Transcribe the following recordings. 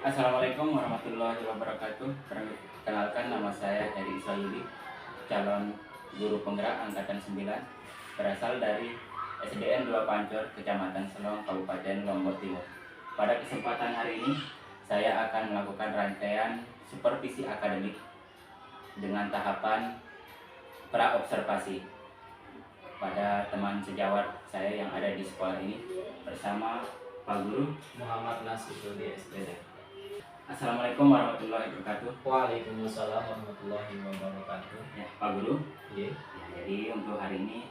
Assalamualaikum warahmatullahi wabarakatuh. Perkenalkan, nama saya Heri Iswayudi, calon guru penggerak angkatan 9, berasal dari SDN 2 Pancur, Kecamatan Selong, Kabupaten Lombok Timur. Pada kesempatan hari ini, saya akan melakukan rangkaian supervisi akademik dengan tahapan pra-observasi pada teman sejawat saya yang ada di sekolah ini bersama Pak Guru Muhammad Nasir di SPD. Assalamualaikum warahmatullahi wabarakatuh. Waalaikumsalam warahmatullahi wabarakatuh. Ya, Pak Guru. Iya. Ya, jadi untuk hari ini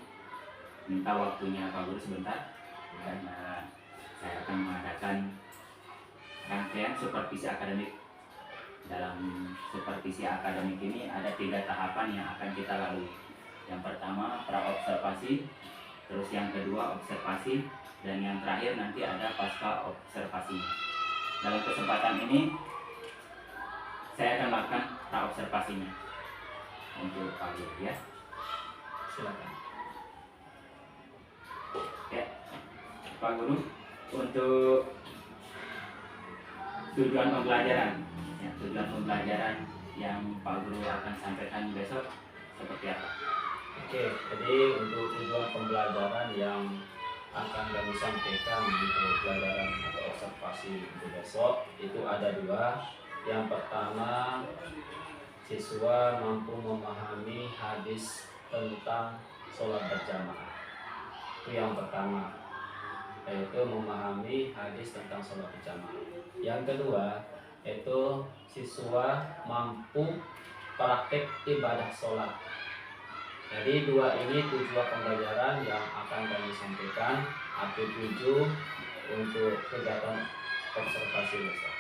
minta waktunya Pak Guru sebentar karena saya akan mengadakan rangkaian supervisi akademik. Dalam supervisi akademik ini ada 3 tahapan yang akan kita lalui. Yang pertama pra-observasi, terus yang kedua observasi, dan yang terakhir nanti ada pasca observasi. Dalam kesempatan ini saya akan melakukan pra-observasinya untuk Pak Guru, ya. Silakan. Ya, Pak Guru, untuk tujuan pembelajaran, tujuan pembelajaran yang Pak Guru akan sampaikan besok seperti apa? Oke, jadi untuk tujuan pembelajaran yang akan kami sampaikan untuk pelajaran atau observasi untuk besok itu ada 2. Yang pertama, siswa mampu memahami hadis tentang sholat berjamaah. Itu yang pertama, yaitu memahami hadis tentang sholat berjamaah. Yang kedua, yaitu siswa mampu praktek ibadah sholat. Jadi 2 ini tujuan pembelajaran yang akan kami sampaikan atau 7 untuk kegiatan observasi besok.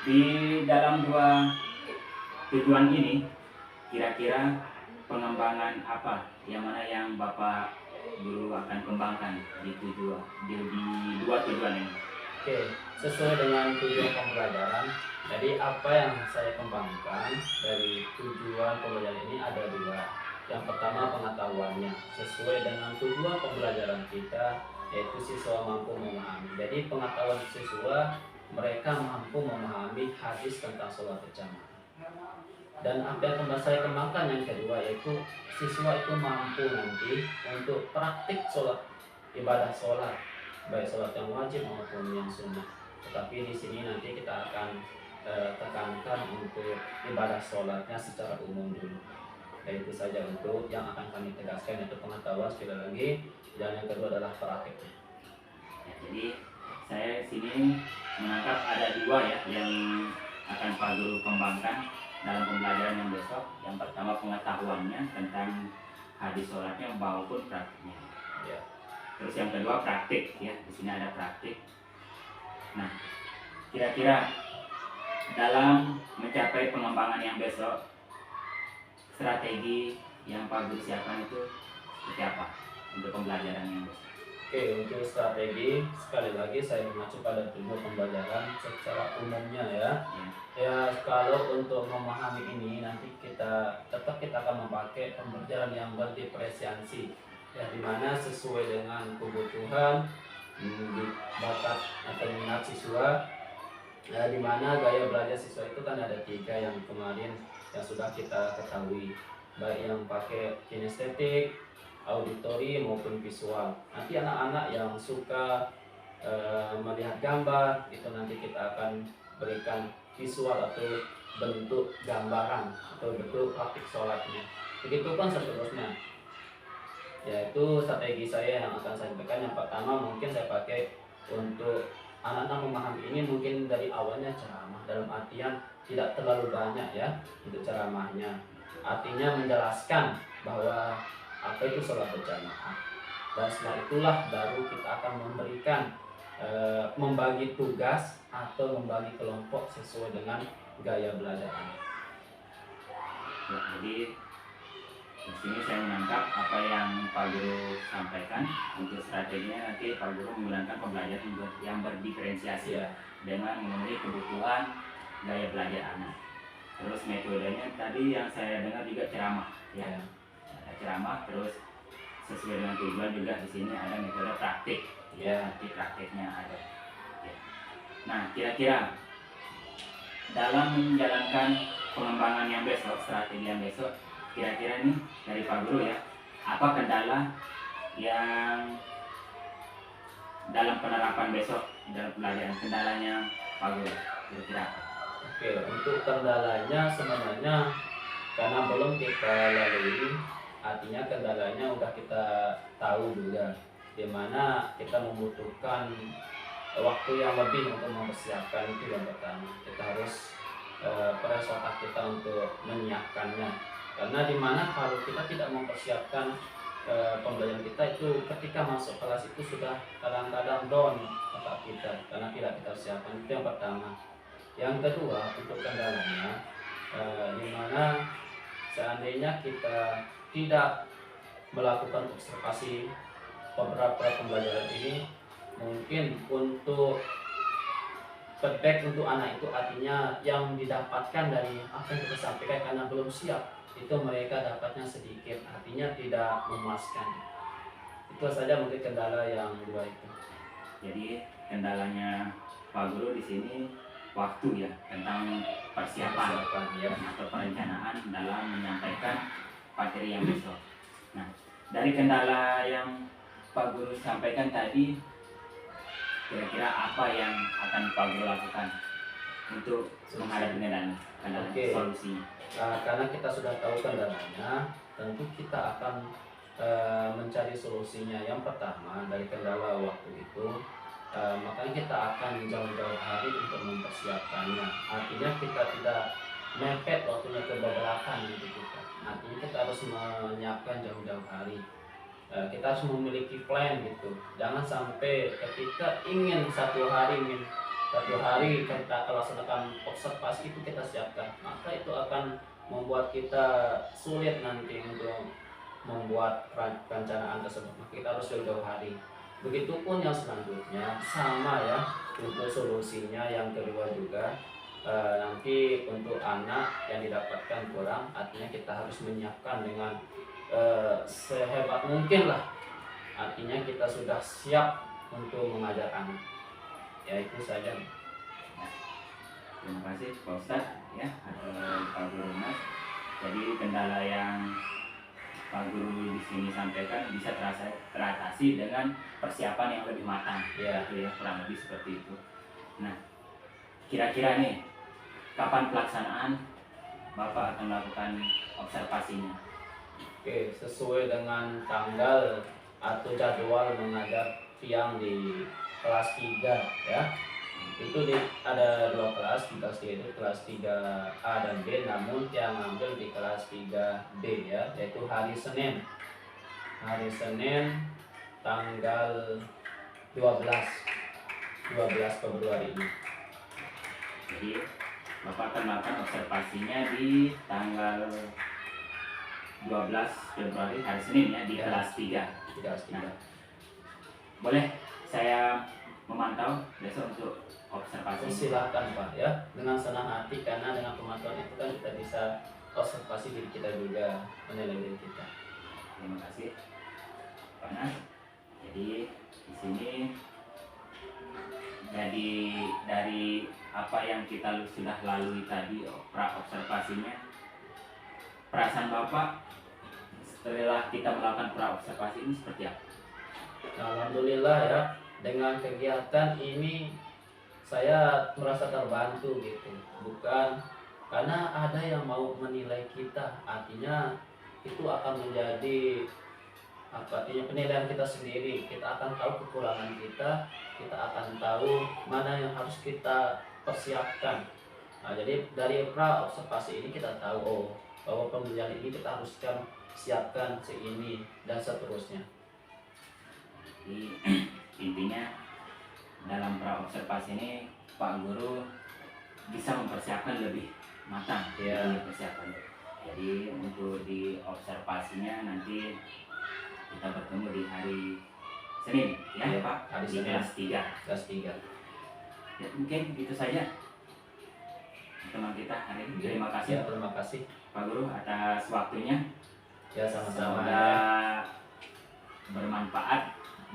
Di dalam 2 tujuan ini, kira-kira pengembangan apa yang mana yang Bapak Guru akan kembangkan di 2 tujuan ini? Oke, sesuai dengan tujuan pembelajaran. Jadi apa yang saya kembangkan dari tujuan pembelajaran ini ada 2. Yang pertama, pengetahuannya sesuai dengan tujuan pembelajaran kita, yaitu siswa mampu memahami. Jadi pengetahuan siswa, mereka mampu memahami hadis tentang sholat berjamaah. Dan apa yang saya kembangkan yang kedua, yaitu siswa itu mampu nanti untuk praktik sholat, ibadah sholat, baik sholat yang wajib maupun yang sunnah. Tetapi di sini nanti kita akan tekankan untuk ibadah sholatnya secara umum dulu. Dan itu saja untuk yang akan kami tegaskan, yaitu pengetahuan sekali lagi, dan yang kedua adalah praktiknya. Ya, jadi saya sini menangkap ada 2 ya yang akan Pak Guru kembangkan dalam pembelajaran yang besok. Yang pertama pengetahuannya tentang hadis sholatnya maupun praktiknya. Ya. Terus yang kedua praktik, ya. Di sini ada praktik. Nah, kira-kira dalam mencapai pengembangan yang besok, strategi yang Pak Guru siapkan itu seperti apa untuk pembelajaran yang besok? Oke, untuk strategi sekali lagi saya mengacu pada tujuan pembelajaran secara umumnya ya. Ya, kalau untuk memahami ini nanti kita akan memakai pembelajaran yang berdiferensiasi, ya, dimana sesuai dengan kebutuhan, bakat atau minat siswa. Ya, dimana gaya belajar siswa itu kan ada 3 yang kemarin yang sudah kita ketahui, baik yang pakai kinestetik, auditori maupun visual. Nanti anak-anak yang suka melihat gambar itu nanti kita akan berikan visual atau bentuk gambaran atau bentuk praktik sholatnya. Begitu kan seterusnya. Yaitu strategi saya yang akan saya sampaikan. Yang pertama mungkin saya pakai untuk anak-anak memahami ini mungkin dari awalnya ceramah, dalam artian tidak terlalu banyak ya untuk ceramahnya. Artinya menjelaskan bahwa apa itu sholat berjamaah, dan setelah itulah baru kita akan memberikan membagi tugas atau membagi kelompok sesuai dengan gaya belajarnya. Ya, jadi di sini saya menangkap apa yang Pak Guru sampaikan. Untuk strateginya nanti Pak Guru menggunakan pembelajaran yang berdiferensiasi, Ya. dengan memenuhi kebutuhan gaya belajar anak. Terus metodenya tadi yang saya dengar juga ceramah, ya. Ceramah, terus sesuai dengan tujuan juga di sini ada metode praktik, ya. Nanti praktiknya ada. Ya. Nah, kira-kira dalam menjalankan pengembangan yang besok, strategi yang besok, kira-kira nih dari Pak Guru ya, apa kendala yang dalam penerapan besok dalam pelajaran, kendalanya Pak Guru kira-kira apa? Oke, untuk kendalanya sebenarnya karena belum kita lalui, artinya kendalanya udah kita tahu juga, dimana kita membutuhkan waktu yang lebih untuk mempersiapkan. Itu yang pertama, kita harus press otak kita untuk menyiapkannya, karena dimana kalau kita tidak mempersiapkan pembelajaran kita itu, ketika masuk kelas itu sudah kadang-kadang down otak kita karena tidak kita siapkan. Itu yang pertama. Yang kedua, untuk kendalanya dimana seandainya kita tidak melakukan observasi beberapa pembelajaran ini, mungkin untuk feedback untuk anak itu, artinya yang didapatkan dari apa yang kita sampaikan karena belum siap, itu mereka dapatnya sedikit, artinya tidak memuaskan. Itu saja mungkin kendala yang dua itu. Jadi kendalanya Pak Guru di sini waktu ya, tentang persiapan Ya. atau perencanaan dalam menyampaikan materi yang besok. Nah, dari kendala yang Pak Guru sampaikan tadi, kira-kira apa yang akan Pak Guru lakukan untuk menghadapi kendala Oke. solusinya? Karena kita sudah tahu kendalanya, tentu kita akan mencari solusinya. Yang pertama, dari kendala waktu itu, makanya kita akan jauh-jauh hari untuk mempersiapkannya. Artinya kita tidak mepet waktunya ke belakang gitu kita. Artinya kita harus menyiapkan jauh-jauh hari. Kita harus memiliki plan gitu. Jangan sampai ketika ingin satu hari kita laksanakan observasi itu kita siapkan, maka itu akan membuat kita sulit nanti untuk membuat perencanaan tersebut. Maka kita harus jauh-jauh hari. Begitupun yang selanjutnya sama ya, untuk solusinya yang kedua juga, nanti untuk anak yang didapatkan kurang, artinya kita harus menyiapkan dengan sehebat mungkin lah, artinya kita sudah siap untuk mengajar anak. Ya itu saja. Terima kasih Pak Ustadz ya, atau Pak Guru Mas. Jadi kendala yang Pak Guru di sini sampaikan bisa teratasi dengan persiapan yang lebih matang. Ya. Itu ya, kurang lebih seperti itu. Nah, kira-kira nih kapan pelaksanaan Bapak akan melakukan observasinya? Oke, sesuai dengan tanggal atau jadwal mengajar siang di kelas 3 ya. Itu ada dua kelas, di kelas 3 itu kelas 3A dan B, namun yang ambil di kelas 3B ya, yaitu hari Senin tanggal 12 Februari ini. Jadi Bapak akan melakukan observasinya di tanggal 12 Februari hari Senin ya, di kelas 3. Nah, boleh saya memantau besok untuk observasi? Silakan Pak ya, dengan senang hati, karena dengan pemantauan itu kan kita bisa observasi diri kita juga, menilai diri kita. Terima kasih Pak Nas. Jadi di sini dari apa yang kita sudah lalui tadi, pra observasinya, perasaan Bapak setelah kita melakukan pra observasi ini seperti apa? Alhamdulillah ya, dengan kegiatan ini saya merasa terbantu gitu. Bukan karena ada yang mau menilai kita, artinya itu akan menjadi artinya penilaian kita sendiri. Kita akan tahu kekurangan kita akan tahu mana yang harus kita persiapkan. Nah, jadi dari pra observasi ini kita tahu bahwa pembelajaran ini kita harus siapkan ini dan seterusnya. Jadi intinya dalam pra observasi ini Pak Guru bisa mempersiapkan lebih matang Ya. persiapan. Jadi untuk di observasinya nanti kita bertemu di hari Senin ya, Pak, hari di Senin. kelas 3. Ya, mungkin itu saja teman kita hari ini. Terima kasih. Ya, terima kasih Pak Guru atas waktunya. ya, sama-sama. Semoga bermanfaat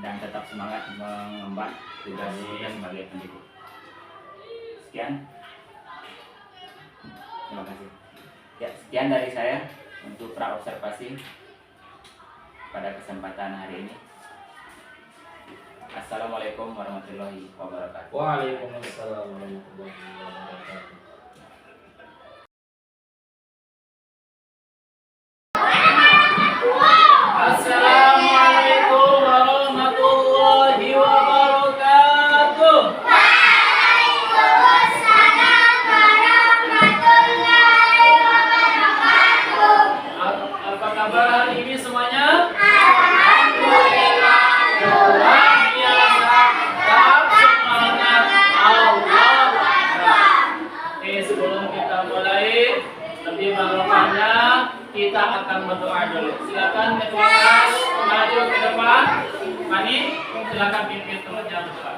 dan tetap semangat mengemban tugas kita sebagai pendidik. Sekian. Sekian dari saya untuk praobservasi pada kesempatan hari ini. Assalamualaikum warahmatullahi wabarakatuh. Waalaikumsalam warahmatullahi wabarakatuh. Assalamualaikum warahmatullahi wabarakatuh. Apa kabar hari ini semuanya? Alhamdulillah. Luar biasa. Tetap semangat. Allah. Oke, sebelum kita mulai lebih barokahnya kita akan berdoa dulu. Silakan ketua kelas maju ke depan. Fani, silakan pimpin temannya berdoa.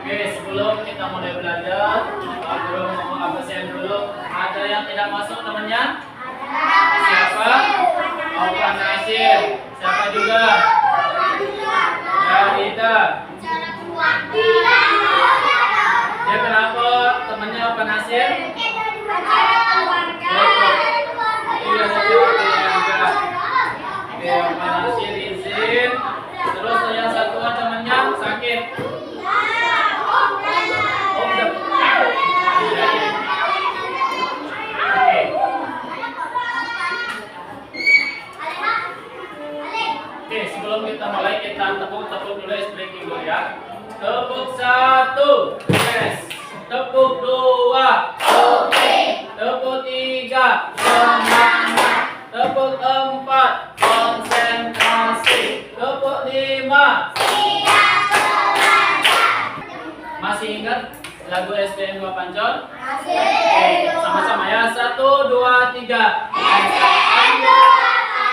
Oke, sebelum kita mulai belajar, Pak Guru mau absen dulu. Ada yang tidak masuk namanya? Siapa? Opa Nasir. Siapa juga? Yarida. Dia kenapa temannya Opa Nasir? Iya, keluarga. Oke, Opa Nasir izin. Terus yang satu temannya sakit. Oke, sebelum kita mulai kita tepuk-tepuk dulu stretching dulu ya. Tepuk 1, yes. Tepuk 2, oke. Tepuk 3, semangat. Tepuk 4, konsentrasi. Tepuk 5, siap belajar. Masih ingat lagu SDN 2 Pancor? Masih. Oke, sama-sama ya. 1, 2, 3. SDN 2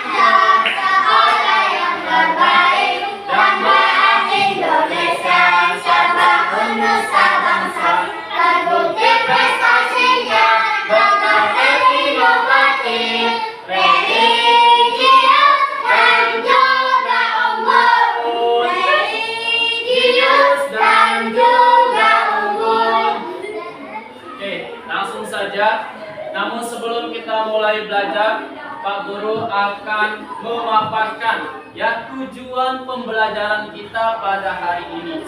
Pancor, sekolah yang terbaik, dambaan Indonesia, sebangun nusa bangsa. Terbukti prestasinya, berbagai inovatif, religius dan juga unggul. Religius dan juga unggul. Oke, langsung saja. Namun sebelum kita mulai belajar, Pak Guru akan memaparkan ya tujuan pembelajaran kita pada hari ini.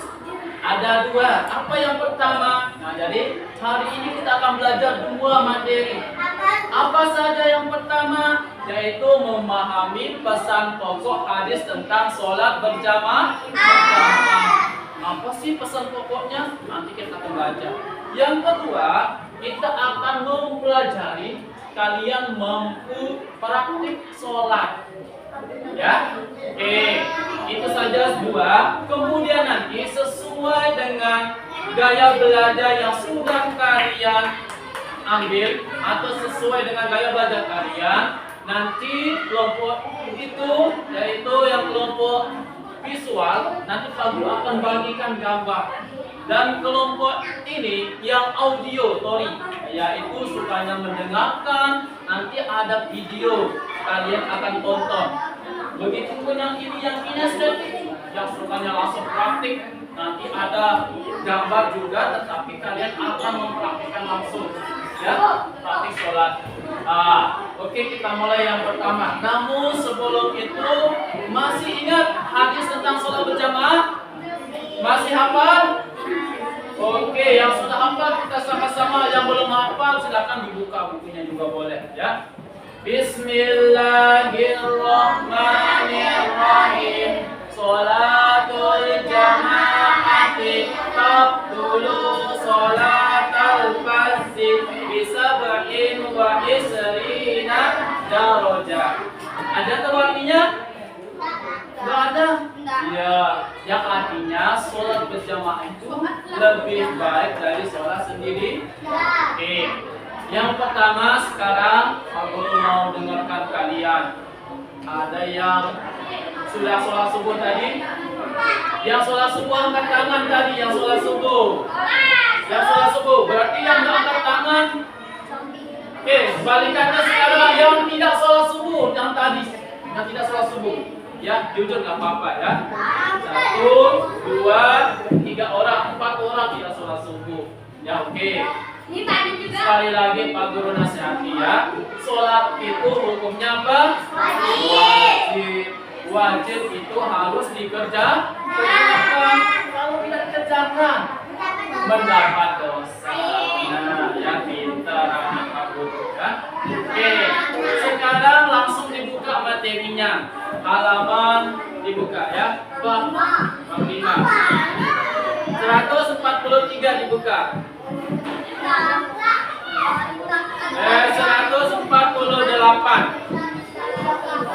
Ada dua. Apa yang pertama? Nah, jadi hari ini kita akan belajar dua materi. Apa saja yang pertama? Yaitu memahami pesan pokok hadis tentang sholat berjamaah. Apa sih pesan pokoknya? Nanti kita akan baca. Yang kedua, kita akan mempelajari kalian mampu praktik sholat. Ya, oke, itu saja dua. Kemudian nanti sesuai dengan gaya belajar yang sudah kalian ambil atau sesuai dengan gaya belajar kalian, nanti kelompok itu yaitu yang kelompok visual, nanti Pak Guru akan bagikan gambar. Dan kelompok ini yang auditory, yaitu sukanya mendengarkan, nanti ada video kalian akan tonton. Begitupun yang ini yang kinestetik, yang sukanya langsung praktik, nanti ada gambar juga, tetapi kalian akan mempraktikkan langsung. Ya, praktik sholat. Oke, kita mulai yang pertama. Namun sebelum itu, masih ingat hadis tentang sholat berjamaah? Masih hafal? Oke, yang sudah hafal kita sama-sama, yang belum hafal silakan dibuka bukunya juga boleh ya. Bismillahirrahmanirrahim. Sholatul jamaati tabdulu sholatal fardhi bisab'in wa isrina darajah. Ada tahu artinya? Enggak ada? Ya, yang artinya sholat berjamaah itu lebih baik dari sholat sendiri. Oke, yang pertama sekarang aku mau dengarkan kalian. Ada yang sudah sholat subuh tadi? Yang sholat subuh angkat tangan tadi, yang sholat subuh. Yang sholat subuh, berarti yang nggak angkat tangan. Oke, balikannya sekarang yang tidak sholat subuh, yang tadi, yang tidak sholat subuh. Ya, jujur nggak apa-apa ya. 1, 2, 3 orang, 4 orang tidak sholat subuh. Ya oke. Sekali lagi Pak Guru nasihati ya. Sholat itu hukumnya apa? Wajib. Wajib itu harus dikerjakan. Kalau tidak dikerjakan, mendapat dosa. Nah, ya pintar anak Pak Guru kan. Oke, sekarang langsung dibuka materinya. Halaman dibuka ya. Bab 5. 143 dibuka. 148.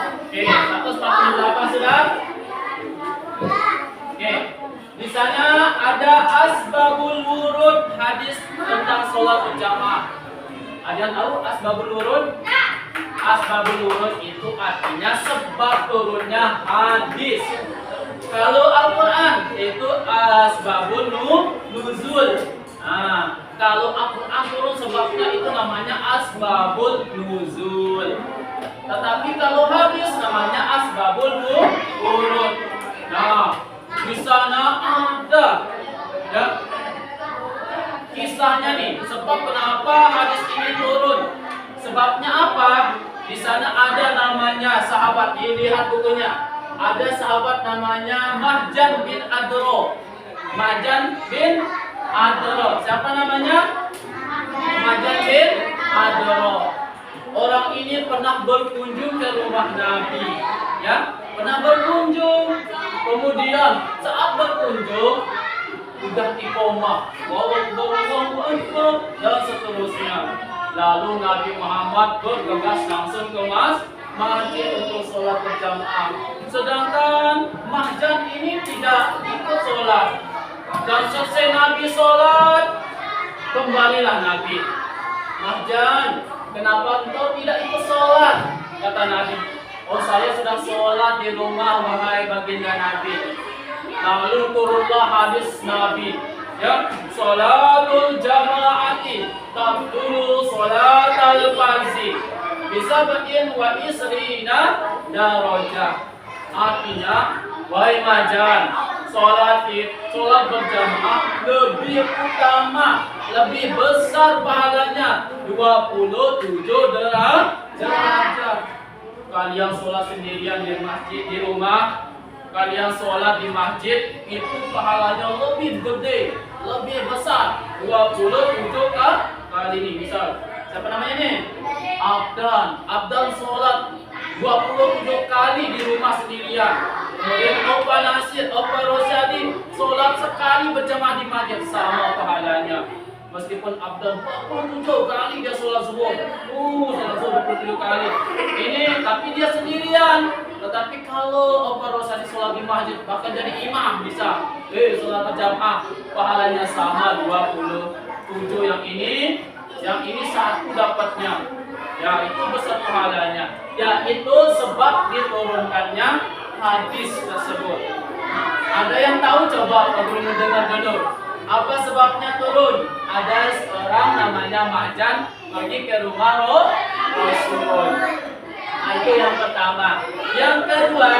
Oke, 148 sudah? Oke. Di sana ada asbabul wurud, hadis tentang sholat berjamaah. Ada yang tahu asbabul wurud? Asbabul wurud itu artinya sebab turunnya hadis. Kalau Al-Quran itu asbabun nuzul. Nah, kalau Al-Quran turun sebabnya itu namanya asbabul nuzul. Tetapi kalau hadis namanya asbabul wurud. Nah, di sana ada ya kisahnya nih, sebab kenapa hadis ini turun. Sebabnya apa? Di sana ada namanya sahabat, dilihat bukunya. Ada sahabat namanya Mahjan bin Adro. Mahjan bin Adro. Siapa namanya? Mahjan bin Adro. Orang ini pernah berkunjung ke rumah Nabi, ya, pernah berkunjung. Kemudian saat berkunjung sudah iqamah, Allahu Akbar dan seterusnya. Lalu Nabi Muhammad bergegas langsung ke masjid untuk sholat berjamaah. Sedangkan Mahjan ini tidak ikut sholat. Dan selesai Nabi sholat, kembalilah Nabi. Mahjan, kenapa engkau tidak ikut sholat? Kata Nabi. Oh, saya sudah sholat di rumah, wahai baginda Nabi. Lalu turunlah hadis Nabi. Ya, sholatul jamaati tabdulu sholatal farzi bisa bikin wa isrina darajah. Artinya, wahai Mahjan, sholat berjamaah lebih utama, lebih besar pahalanya, 27 derajat. Kalian sholat sendirian di masjid, di rumah, kalian sholat di masjid, itu pahalanya lebih gede, lebih besar, 27 kali ini. Misal, siapa namanya nih? Abdan sholat 27 kali di rumah sendirian. Kemudian Opa Nasir, Opa Rosyadi sholat sekali berjamaah di masjid, sama pahalanya. Meskipun Abdan 47 kali dia sholat subuh, sholat subuh 27 kali. Ini tapi dia sendirian. Tetapi kalau Opa Rosyadi sholat di masjid, bahkan jadi imam bisa. Sholat berjamaah pahalanya sama 27. Yang ini satu dapatnya. Ya, itu besar pahalanya. Ya, itu sebab diturunkannya hadis tersebut. Ada yang tahu? Coba Pak Guru dengar dulu. Apa sebabnya turun? Ada seorang namanya Mahjan pergi ke rumah Rasul. Nah, itu yang pertama. Yang kedua,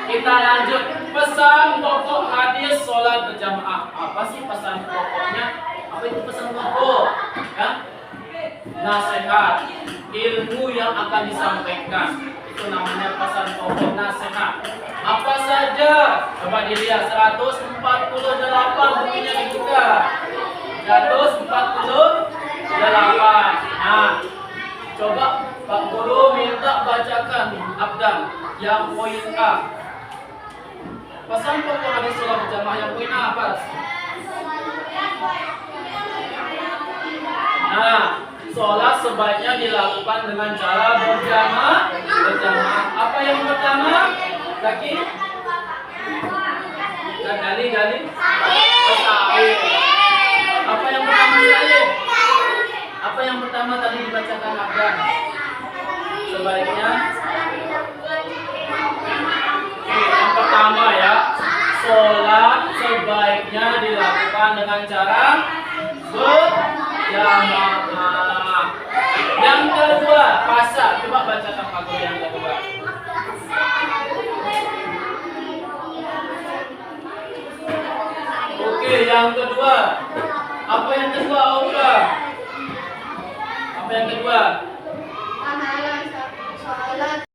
kita lanjut pesan pokok hadis sholat berjamaah. Apa sih pesan pokoknya? Apa itu pesan pokok? Ya? Nasihat, ilmu yang akan disampaikan, itu namanya pesan pokok nasihat. Apa saja? Coba dilihat 148 bukunya dibuka. 148. Nah, coba Pak Guru minta bacakan Abdan yang poin A. Pesan pokok hadis sholat berjamaah yang poin A apa? Nah, sholat sebaiknya dilakukan dengan cara berjamaah. Apa yang pertama? Kaki? Gali. Salih. Apa yang pertama salih? Apa yang pertama tadi dibacakan Abdan? Sebaiknya pertama ya, sholat sebaiknya dilakukan dengan cara berjamaah. Yang kedua, puasa. Coba bacakan Pak Guru yang kedua. Oke, yang kedua. Apa yang kedua, Oka? Apa yang kedua? Sholat.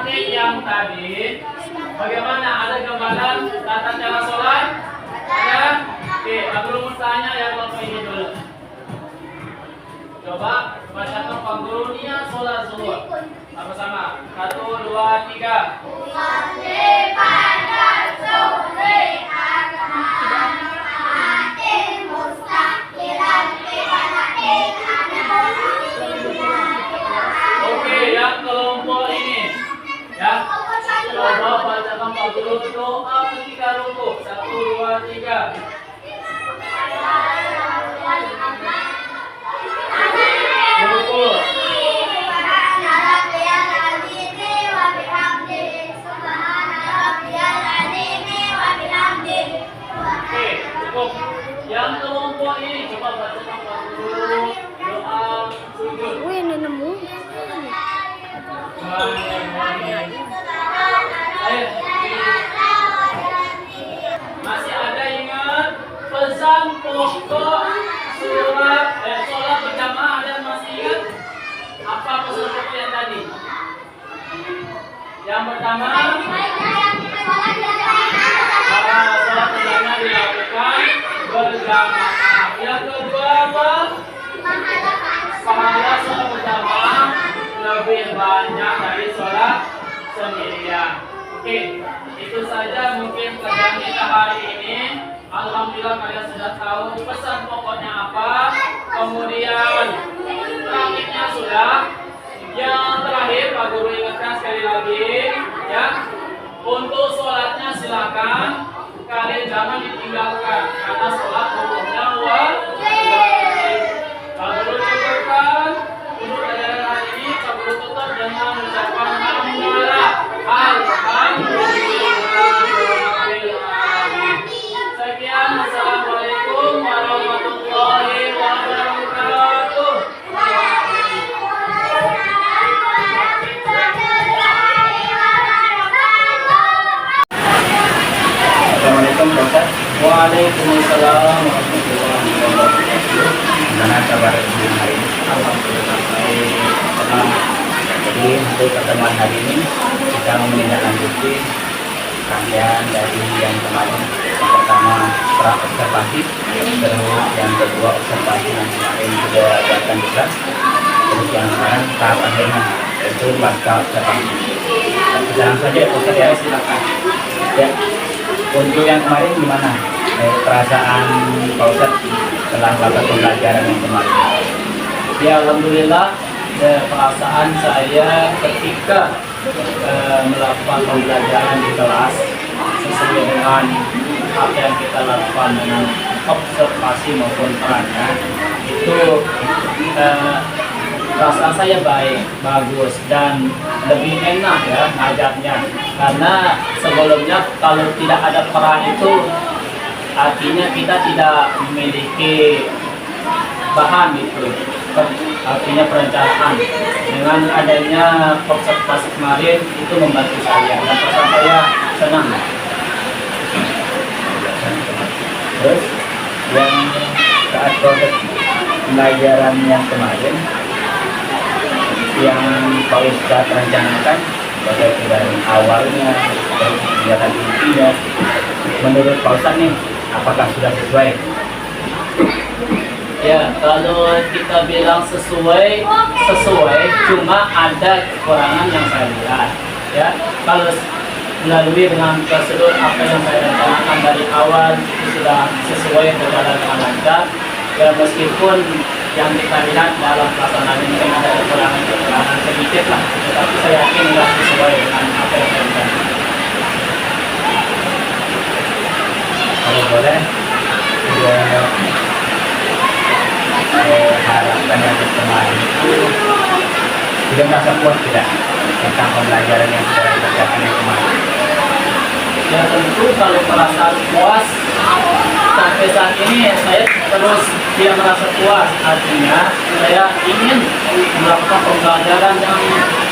Yang tadi, bagaimana? Ada gambaran tata cara sholat? Ada? Oke, aku mau tanya yang Bapak ini dulu. Coba bacakan Pak Guru niat sholat zuhur. Sama-sama. 1, 2, 3. Oke, yang kelompok ini. Ya, coba bacakan Pak Guru doa ketika rukuk. 1, 2, 3. Rukuk. Oke, cukup. Yang kelompok ini coba bacakan Pak Guru doa sujud. Ini nemu. Masih ada ingat pesan pokok surat sholat berjamaah, ada masih ingat apa pesan pokok yang tadi? Yang pertama, sholat berjamaah dilakukan berjamaah. Yang kedua apa? Pahala sholat berjamaah lebih banyak dari sholat sendirian. Oke, itu saja mungkin kajian kita hari ini. Alhamdulillah kalian sudah tahu pesan pokoknya apa. Kemudian praktiknya sudah. Yang terakhir Pak Guru ingatkan sekali lagi, ya, untuk sholatnya silakan kalian jangan ditinggalkan karena sholat hukumnya wajib. Pak Guru cukupkan untuk pelajaran hari ini. Pak Guru tutup dengan mengucapkan hamdalah. Alhamdulillah. Sekian, assalamualaikum warahmatullahi wabarakatuh. Assalamualaikum Pak Ustaz. Waalaikumsalam warahmatullahi wabarakatuh. Gimana kabar hari ini? Alhamdulillah baik. Tenang. Jadi untuk pertemuan hari ini kita menindaklanjuti rangkaian dari yang kemarin. Yang pertama pra observasi, terus yang kedua observasi yang kemarin sudah dilakukan juga, terus yang sekarang tahap akhirnya yaitu pasca observasi. Langsung saja Ustaz ya, silakan. Ya, untuk yang kemarin gimana? Perasaan Pak Ustaz setelah melakukan pembelajaran yang kemarin? Ya alhamdulillah perasaan saya ketika melakukan pembelajaran di kelas sesuai dengan apa yang kita lakukan dengan observasi maupun perannya itu perasaan saya baik, bagus dan lebih enak ya ngajarnya, karena sebelumnya kalau tidak ada peran itu artinya kita tidak memiliki bahan itu, artinya perencanaan. Dengan adanya observasi kemarin itu membantu saya dan perasaan saya senang. Terus yang saat proses pembelajaran yang kemarin yang Pak Ustadz rencanakan baik dari awalnya dari kegiatan intinya, menurut Pak Ustadz nih apakah sudah sesuai? Ya, kalau kita bilang sesuai, cuma ada kekurangan yang saya lihat. Ya, kalau melalui dengan prosedur apa yang saya rencanakan dari awal itu sudah sesuai berjalan dengan lancar. Ya, meskipun yang kita lihat dalam pelaksanaan ini mungkin ada kekurangan sedikit lah, tetapi saya yakin sudah sesuai dengan apa yang saya rencanakan. Kalau boleh, harapan yang kemarin itu sudah merasa puas tidak tentang pembelajaran yang sudah dikerjakan yang kemarin? Ya tentu kalau perasaan puas sampai saat ini saya terus tidak merasa puas, artinya saya ingin melakukan pembelajaran yang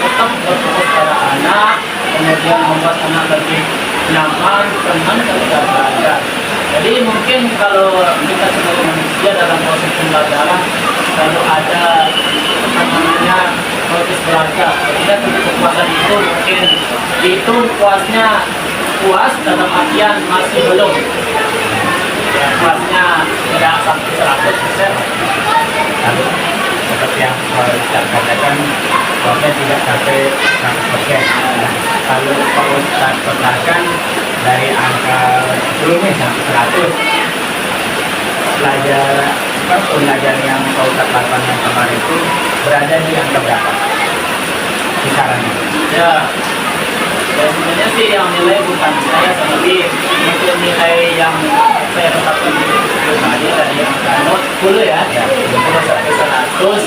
tetap berfokus pada anak, kemudian membuat anak lebih nyaman, senang ketika belajar. Jadi mungkin kalau kita sebagai manusia dalam proses pembelajaran kalau ada proses belajar, ketika kepuasan itu mungkin itu puas dalam artian masih belum ya, puasnya tidak sampai 100%. Lalu seperti yang saya katakan, puasnya tidak sampai 100%. Kalau Pak Ustadz katakan dari angka sebelumnya sampai 100, pembelajaran yang Pak Ustadz lakukan yang kemarin itu berada di angka berapa kisarannya? Ya, sebenarnya sih yang nilai bukan saya, tapi mungkin nilai yang saya tetapkan pribadi dari angka 10 ya, 10 sampai 100,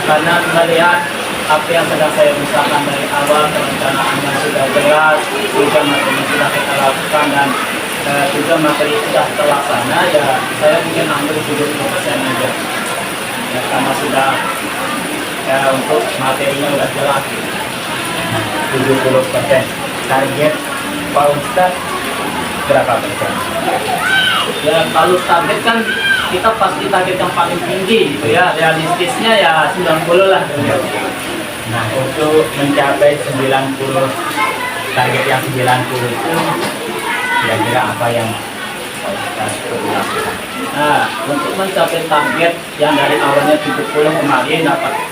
karena melihat apa yang sedang saya usahakan dari awal, perencanaannya sudah jelas, juga materi sudah kita lakukan dan juga materi sudah terlaksana, ya saya mungkin ambil 70% aja ya, karena sudah ya untuk materinya sudah jelas. 70%. Target Pak Ustadz berapa persen? Ya kalau target kan kita pasti target yang paling tinggi gitu ya, realistisnya ya 90 lah. Nah, untuk mencapai 90, target yang 90 itu kira-kira apa yang Pak Ustadz perlu lakukan? Nah, untuk mencapai target yang dari awalnya 70 kemarin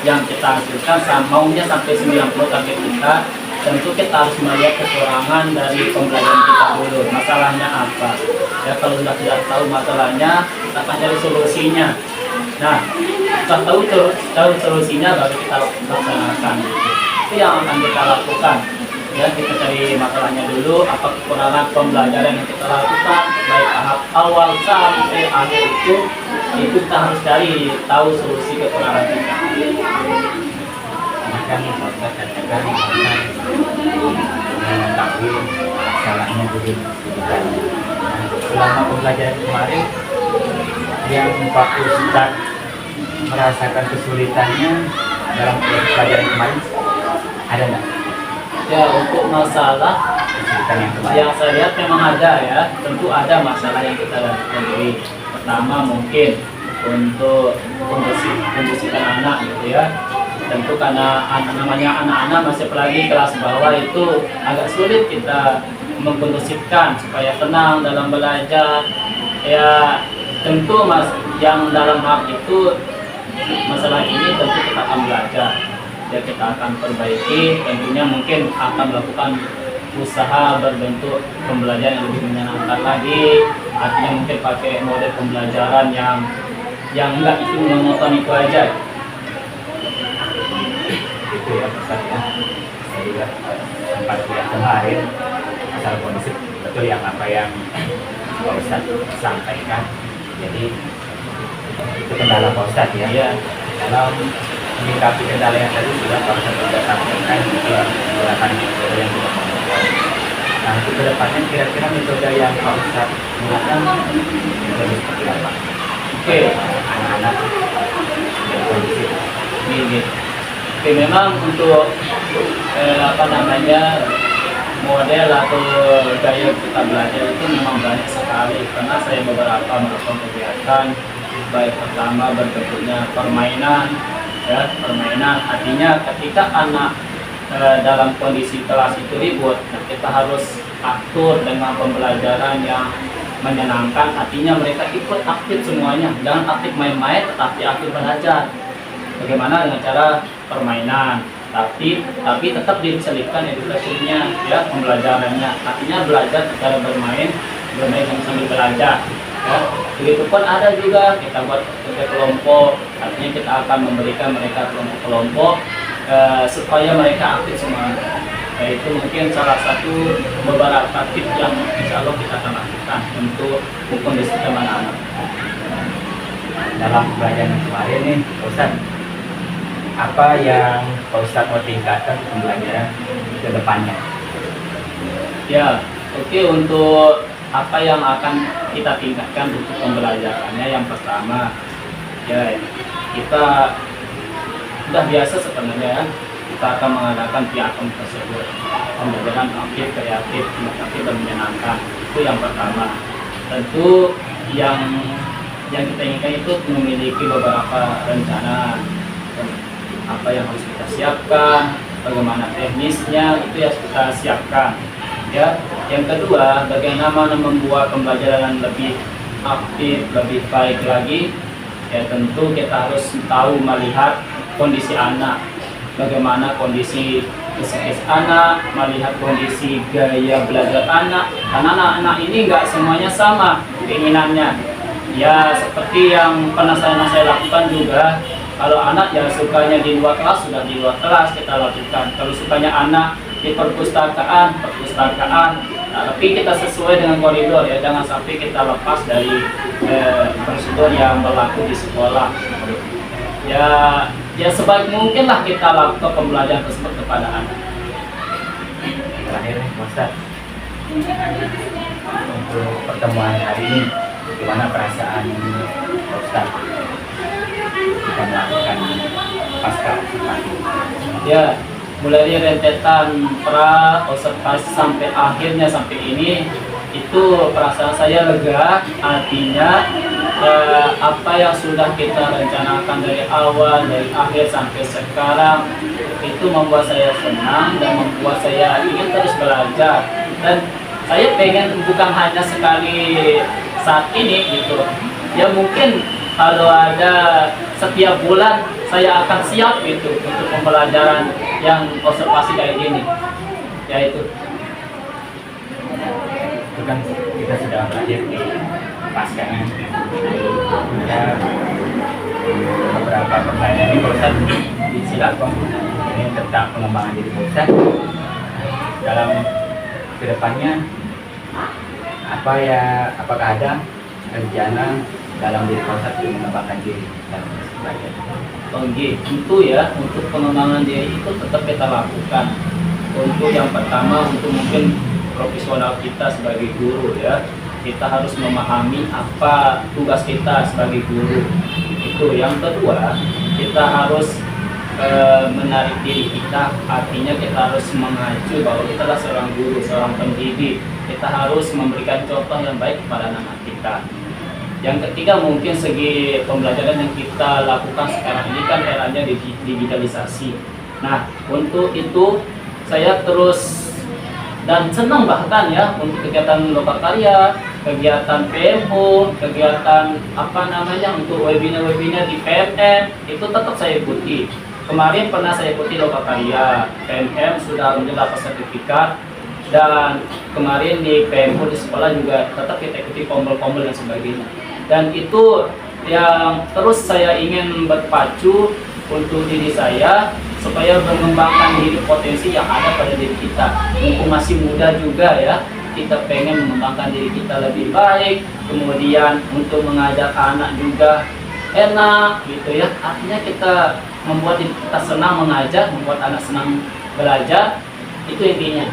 yang kita hasilkan maunya sampai 90 target kita, tentu kita harus melihat kekurangan dari pembelajaran kita dulu. Masalahnya apa? Ya kalau sudah tahu masalahnya, kita akan cari solusinya. Nah, kita tahu solusinya baru kita laksanakan. Itu yang akan kita lakukan. Ya, kita cari masalahnya dulu, apa kekurangan pembelajaran yang kita lakukan, baik tahap awal sampai akhir itu kita harus cari tahu solusi kekurangan kita. Bahkan Pak Ustadz katakan mengetahui salahnya dulu. Selama pembelajaran kemarin yang Pak Ustadz merasakan kesulitannya dalam pelajaran kemarin ada nggak? Ya untuk masalah kesulitan yang kemarin? Yang saya lihat memang ada ya, tentu ada masalah yang kita temui. Pertama mungkin untuk kondisikan anak gitu ya. Tentu karena namanya anak-anak masih apalagi kelas bawah itu agak sulit kita mengkondusifkan supaya tenang dalam belajar. Ya tentu mas yang dalam hal itu masalah ini tentu kita akan belajar. Ya kita akan perbaiki, tentunya mungkin akan melakukan usaha berbentuk pembelajaran yang lebih menyenangkan lagi. Artinya mungkin pakai model pembelajaran yang enggak itu monoton itu aja. Itu ya Ustaz ya. Saya juga sempat lihat kemarin asal kondisi betul yang apa yang Pak Ustaz sampaikan. Jadi itu kendala Pak Ustaz ya. Iya. Dalam menyikapi kendala yang tadi sudah Pak Ustaz sudah sampaikan menggunakan metode yang sudah membuat. Nah untuk kedepannya kira-kira metode yang Pak Ustaz gunakan metode seperti apa? Oke. Anak-anak dan kondisi. Ini. Oke, memang untuk model atau gaya kita belajar itu memang banyak sekali, karena saya beberapa melakukan kegiatan baik pertama berbentuknya permainan ya, permainan artinya ketika anak dalam kondisi kelas itu ribut, kita harus atur dengan pembelajaran yang menyenangkan, artinya mereka ikut aktif semuanya, jangan aktif main-main tetapi aktif belajar. Bagaimana dengan cara permainan, tapi tetap diselipkan edukasinya ya, pembelajarannya, artinya belajar secara bermain sambil belajar ya. Begitupun ada juga kita buat kelompok, artinya kita akan memberikan mereka kelompok supaya mereka aktif semua. Itu mungkin salah satu beberapa tips yang insya Allah kita akan lakukan untuk mengkondisikan anak-anak. Dalam pembelajaran kemarin nih Ustaz, apa yang Pak Ustaz mau tingkatkan pembelajaran ke depannya? Ya, oke, untuk apa yang akan kita tingkatkan untuk pembelajarannya, yang pertama ya kita sudah biasa sebenarnya kita akan mengadakan piagam tersebut, pembelajaran aktif, kreatif, tapi dan menyenangkan. Itu yang pertama. Tentu yang kita inginkan itu memiliki beberapa rencana, apa yang harus kita siapkan, bagaimana teknisnya itu ya kita siapkan ya. Yang kedua, bagaimana membuat pembelajaran lebih aktif, lebih baik lagi ya. Tentu kita harus tahu melihat kondisi anak, bagaimana kondisi psikis anak, melihat kondisi gaya belajar anak, karena anak-anak ini nggak semuanya sama keinginannya ya. Seperti yang pernah saya lakukan juga, kalau anak yang sukanya di luar kelas, sudah di luar kelas kita lakukan. Kalau sukanya anak di perpustakaan. Nah, tapi kita sesuai dengan koridor ya, jangan sampai kita lepas dari prosedur yang berlaku di sekolah. Ya sebaik mungkin lah kita lakukan pembelajaran tersebut kepada anak. Terakhir nih Pak Ustaz, untuk pertemuan hari ini gimana perasaan Pak Ustaz kita melakukan pasca observasi? Ya, mulai dari rentetan observasi sampai akhirnya sampai ini, itu perasaan saya lega. Artinya apa yang sudah kita rencanakan dari awal, dari akhir sampai sekarang, itu membuat saya senang dan membuat saya ingin terus belajar. Dan saya pengen bukan hanya sekali saat ini gitu ya, mungkin kalau ada setiap bulan saya akan siap gitu untuk pembelajaran yang observasi kayak gini ya. Itu kan kita sudah belajar di paskanya, ada beberapa pertanyaan ini Pak Ustaz silakan, ini tentang pengembangan diri Pak Ustaz dalam kedepannya. Apakah ada rencana dalam diri Pak Ustaz untuk mengembangkan diri dalam belajar? tentu ya, untuk pengembangan diri itu tetap kita lakukan. Untuk yang pertama, untuk mungkin profesional kita sebagai guru ya, kita harus memahami apa tugas kita sebagai guru. Itu yang kedua, kita harus menarik diri kita, artinya kita harus mengacu bahwa kita adalah seorang guru, seorang pendidik. Kita harus memberikan contoh yang baik kepada anak-anak kita. Yang ketiga mungkin segi pembelajaran yang kita lakukan sekarang ini kan eranya digitalisasi. Nah, untuk itu saya terus dan senang bahkan ya untuk kegiatan Lokakarya, kegiatan PMO, kegiatan untuk webinar-webinar di PMM itu tetap saya ikuti. Kemarin pernah saya ikuti Lokakarya, PMM sudah mendapat sertifikat, dan kemarin di PMO di sekolah juga tetap kita ikuti pombel-pombel dan sebagainya. Dan itu yang terus saya ingin berpacu untuk diri saya supaya mengembangkan diri potensi yang ada pada diri kita. Mumpung masih muda juga ya, kita pengen mengembangkan diri kita lebih baik, kemudian untuk mengajak anak juga enak gitu ya. Artinya kita membuat diri kita senang mengajar, membuat anak senang belajar, itu intinya.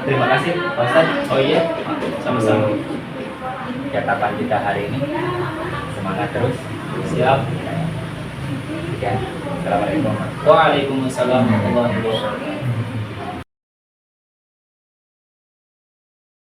Terima kasih Pak Ustadz. Oh iya, sama-sama. Catatan kita hari ini, semangat terus. Siap. Ya, assalamualaikum. Waalaikumsalam warahmatullahi wabarakatuh.